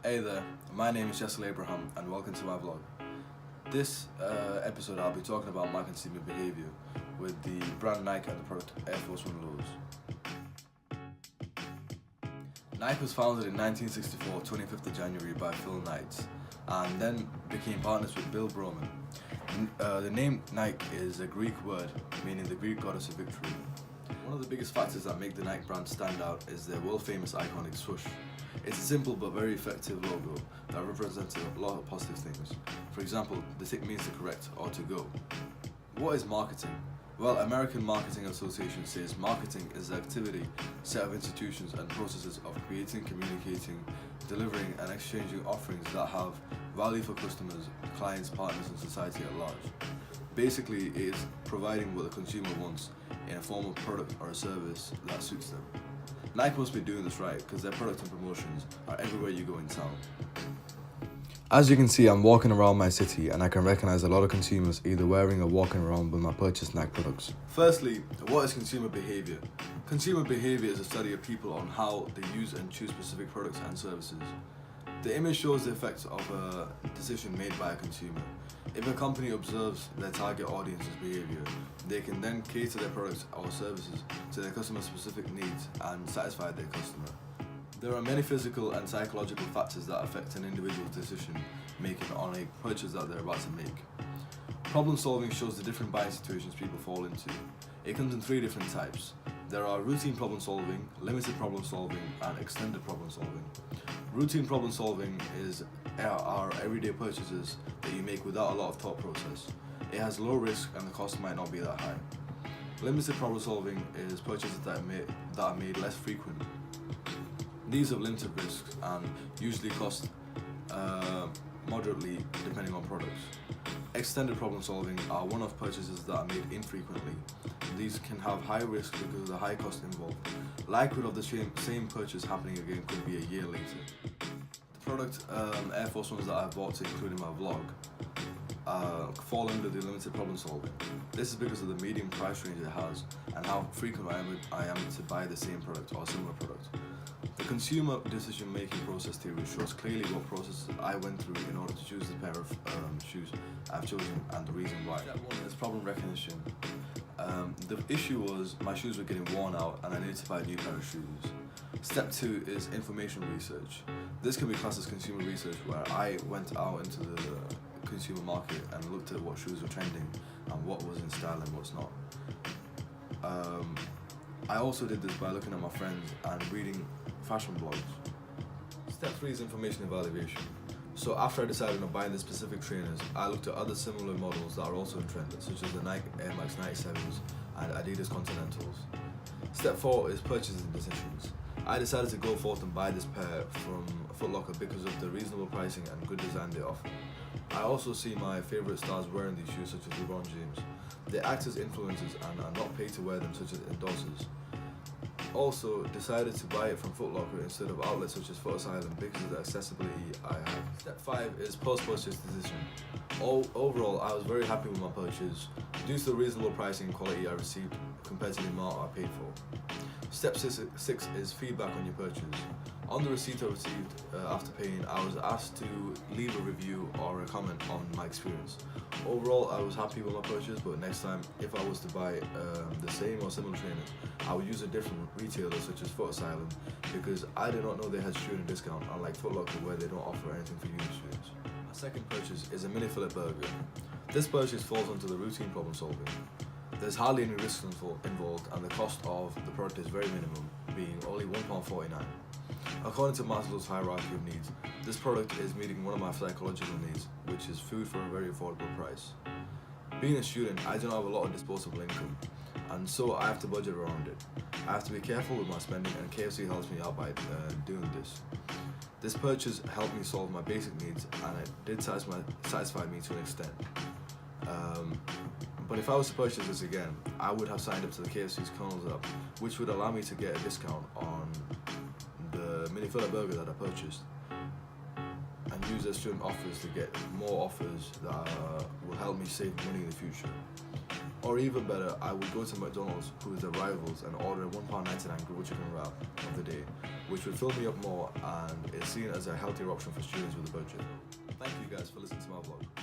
Hey there, my name is Jessel Abraham and welcome to my vlog. This episode I'll be talking about my consumer behaviour with the brand Nike and the product Air Force One Lows. Nike was founded in 1964, 25th of January by Phil Knight and then became partners with Bill Broman. The name Nike is a Greek word meaning the Greek goddess of victory. One of the biggest factors that make the Nike brand stand out is their world famous iconic swoosh. It's a simple but very effective logo that represents a lot of positive things. For example, the tick means to correct or to go. What is marketing? Well, American Marketing Association says marketing is the activity, set of institutions and processes of creating, communicating, delivering and exchanging offerings that have value for customers, clients, partners and society at large. Basically, it is providing what the consumer wants in a form of product or a service that suits them. Nike must be doing this right because their products and promotions are everywhere you go in town. As you can see, I'm walking around my city and I can recognise a lot of consumers either wearing or walking around with my purchased Nike products. Firstly, what is consumer behaviour? Consumer behaviour is a study of people on how they use and choose specific products and services. The image shows the effects of a decision made by a consumer. If a company observes their target audience's behaviour, they can then cater their products or services to their customer's specific needs and satisfy their customer. There are many physical and psychological factors that affect an individual's decision making on a purchase that they're about to make. Problem solving shows the different buying situations people fall into. It comes in three different types. There are routine problem solving, limited problem solving, and extended problem solving. Routine problem solving are everyday purchases that you make without a lot of thought process. It has low risk and the cost might not be that high. Limited problem solving is purchases that are made less frequent. These have limited risks and usually cost moderately depending on products. Extended problem solving are one-off purchases that are made infrequently. These can have high risk because of the high cost involved. Likelihood of the same purchase happening again could be a year later. The product Air Force Ones that I've bought to include in my vlog fall under the limited problem solving. This is because of the medium price range it has and how frequent I am to buy the same product or similar product. The consumer decision-making process theory shows clearly what processes I went through in order to choose the pair of shoes I've chosen and the reason why. Step one is problem recognition. The issue was my shoes were getting worn out and I needed to buy a new pair of shoes. Step two is information research. This can be classed as consumer research where I went out into the consumer market and looked at what shoes were trending and what was in style and what's not. I also did this by looking at my friends and reading fashion blogs. Step 3 is information evaluation. So after I decided on buying the specific trainers, I looked at other similar models that are also in trend, such as the Nike Air Max 97s and Adidas Continentals. Step 4 is purchasing decisions. I decided to go forth and buy this pair from Foot Locker because of the reasonable pricing and good design they offer. I also see my favourite stars wearing these shoes such as LeBron James. They act as influencers and are not paid to wear them such as endorsers. Also decided to buy it from Foot Locker instead of outlets such as Foot Asylum because of the accessibility I have. Step 5 is post-purchase decision. Overall, I was very happy with my purchase due to the reasonable pricing and quality I received compared to the amount I paid for. Step 6 is feedback on your purchase. On the receipt I received after paying, I was asked to leave a review or a comment on my experience. Overall, I was happy with my purchase, but next time, if I was to buy the same or similar trainers, I would use a different retailer such as Foot Asylum because I did not know they had student discount, unlike Foot Locker where they don't offer anything for uni students. My second purchase is a mini fillet burger. This purchase falls under the routine problem solving. There's hardly any risks involved and the cost of the product is very minimum, being only £1.49. According to Maslow's hierarchy of needs, this product is meeting one of my psychological needs, which is food for a very affordable price. Being a student, I do not have a lot of disposable income, and so I have to budget around it. I have to be careful with my spending, and KFC helps me out by doing this. This purchase helped me solve my basic needs, and it did satisfy me to an extent. But if I was to purchase this again, I would have signed up to the KFC's Colonel's app, which would allow me to get a discount on the mini fillet burger that I purchased and use their student offers to get more offers that will help me save money in the future. Or even better, I would go to McDonald's, who is their rivals, and order a £1.99 grilled chicken wrap of the day, which would fill me up more and is seen as a healthier option for students with a budget. Thank you guys for listening to my vlog.